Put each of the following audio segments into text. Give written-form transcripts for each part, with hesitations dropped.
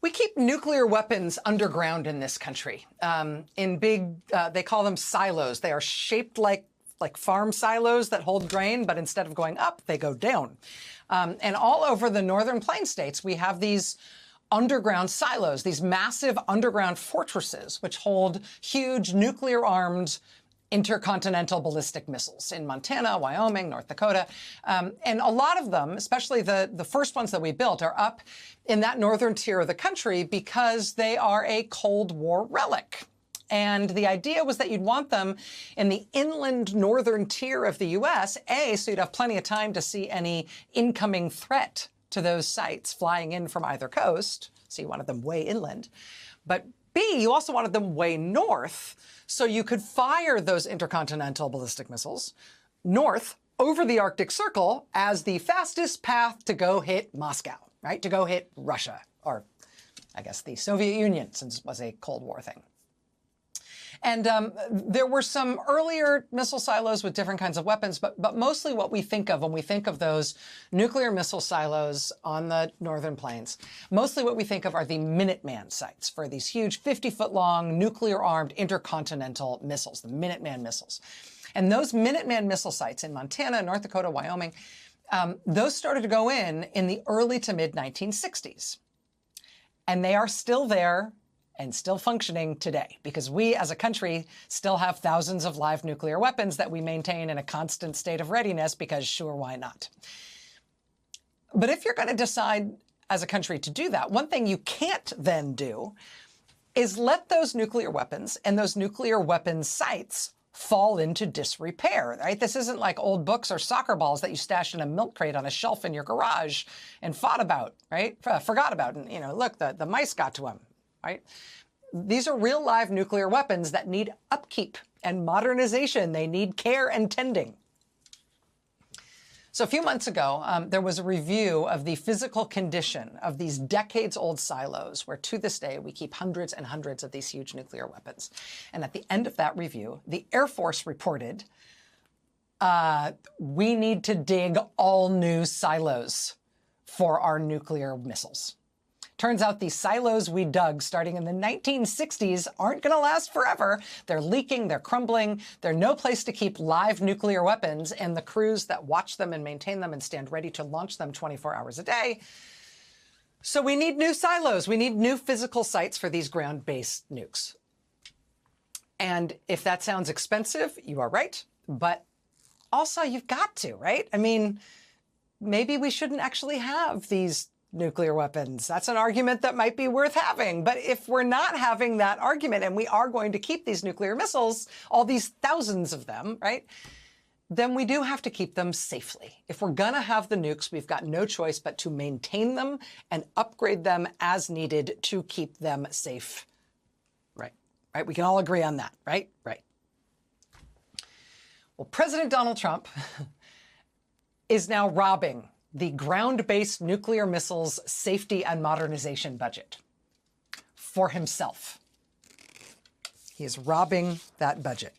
We keep nuclear weapons underground in this country, in big, they call them silos. They are shaped like farm silos that hold grain, but instead of going up, they go down. And all over the northern plain states, we have these underground silos, these massive underground fortresses, which hold huge nuclear-armed intercontinental ballistic missiles in Montana, Wyoming, North Dakota. And a lot of them, especially the first ones that we built, are up in that northern tier of the country because they are a Cold War relic. And the idea was that you'd want them in the inland northern tier of the U.S., so you'd have plenty of time to see any incoming threat to those sites flying in from either coast. So you wanted them way inland. But B, you also wanted them way north, so you could fire those intercontinental ballistic missiles north over the Arctic Circle as the fastest path to go hit Moscow, right? To go hit Russia, or I guess the Soviet Union, since it was a Cold War thing. And there were some earlier missile silos with different kinds of weapons, but mostly what we think of when we think of those nuclear missile silos on the northern plains, mostly what we think of are the Minuteman sites for these huge 50-foot-long nuclear-armed intercontinental missiles, the Minuteman missiles. And those Minuteman missile sites in Montana, North Dakota, Wyoming, those started to go in the early to mid-1960s. And they are still there and still functioning today, because we as a country still have thousands of live nuclear weapons that we maintain in a constant state of readiness because sure, why not? But if you're going to decide as a country to do that, one thing you can't then do is let those nuclear weapons and those nuclear weapons sites fall into disrepair, right? This isn't like old books or soccer balls that you stashed in a milk crate on a shelf in your garage and forgot about, and, you know, look, the mice got to them. Right? These are real live nuclear weapons that need upkeep and modernization. They need care and tending. So a few months ago, there was a review of the physical condition of these decades-old silos, where to this day we keep hundreds and hundreds of these huge nuclear weapons. And at the end of that review, the Air Force reported, we need to dig all new silos for our nuclear missiles. Turns out these silos we dug starting in the 1960s aren't going to last forever. They're leaking, they're crumbling, they're no place to keep live nuclear weapons and the crews that watch them and maintain them and stand ready to launch them 24 hours a day. So we need new silos. We need new physical sites for these ground-based nukes. And if that sounds expensive, you are right. But also you've got to, right? I mean, maybe we shouldn't actually have these nuclear weapons. That's an argument that might be worth having. But if we're not having that argument and we are going to keep these nuclear missiles, all these thousands of them, right, then we do have to keep them safely. If we're going to have the nukes, we've got no choice but to maintain them and upgrade them as needed to keep them safe. Right. Right. We can all agree on that. Right. Right. Well, President Donald Trump is now robbing the ground-based nuclear missiles safety and modernization budget for himself. He is robbing that budget.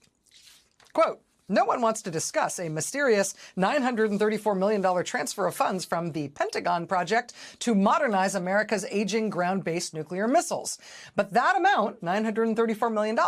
Quote, no one wants to discuss a mysterious $934 million transfer of funds from the Pentagon project to modernize America's aging ground-based nuclear missiles. But that amount, $934 million,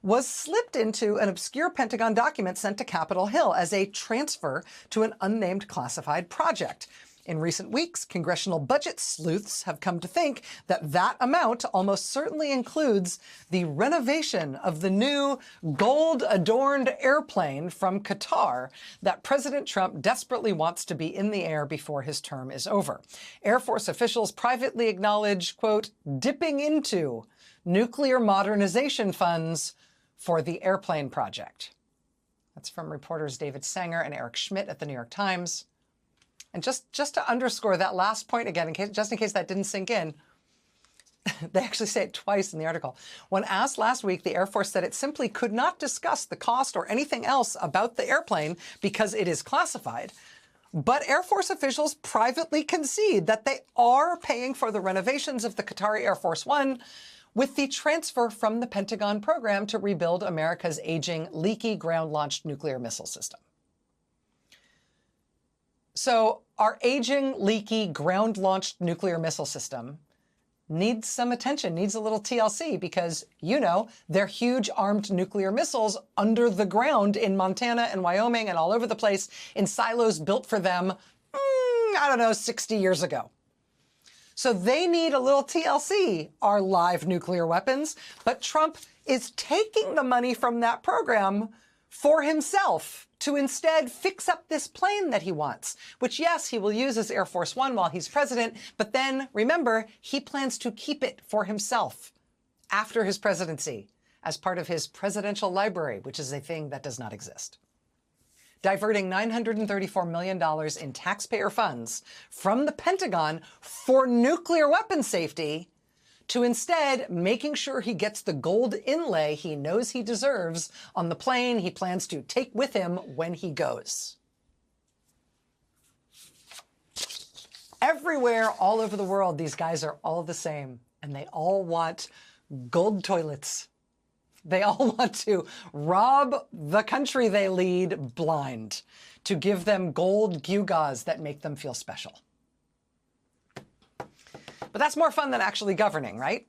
was slipped into an obscure Pentagon document sent to Capitol Hill as a transfer to an unnamed classified project. In recent weeks, congressional budget sleuths have come to think that that amount almost certainly includes the renovation of the new gold-adorned airplane from Qatar that President Trump desperately wants to be in the air before his term is over. Air Force officials privately acknowledge, quote, dipping into nuclear modernization funds for the airplane project. That's from reporters David Sanger and Eric Schmidt at the New York Times. And just to underscore that last point again, just in case that didn't sink in, they actually say it twice in the article. When asked last week, the Air Force said it simply could not discuss the cost or anything else about the airplane because it is classified. But Air Force officials privately concede that they are paying for the renovations of the Qatari Air Force One with the transfer from the Pentagon program to rebuild America's aging, leaky ground-launched nuclear missile system. So our aging, leaky, ground-launched nuclear missile system needs some attention, needs a little TLC, because, you know, they're huge armed nuclear missiles under the ground in Montana and Wyoming and all over the place in silos built for them, I don't know, 60 years ago. So they need a little TLC, our live nuclear weapons, but Trump is taking the money from that program for himself to instead fix up this plane that he wants, which, yes, he will use as Air Force One while he's president, but then, remember, he plans to keep it for himself after his presidency as part of his presidential library, which is a thing that does not exist. Diverting $934 million in taxpayer funds from the Pentagon for nuclear weapon safety to instead making sure he gets the gold inlay he knows he deserves on the plane he plans to take with him when he goes. Everywhere, all over the world, these guys are all the same, and they all want gold toilets. They all want to rob the country they lead blind, to give them gold gewgaws that make them feel special. But that's more fun than actually governing, right?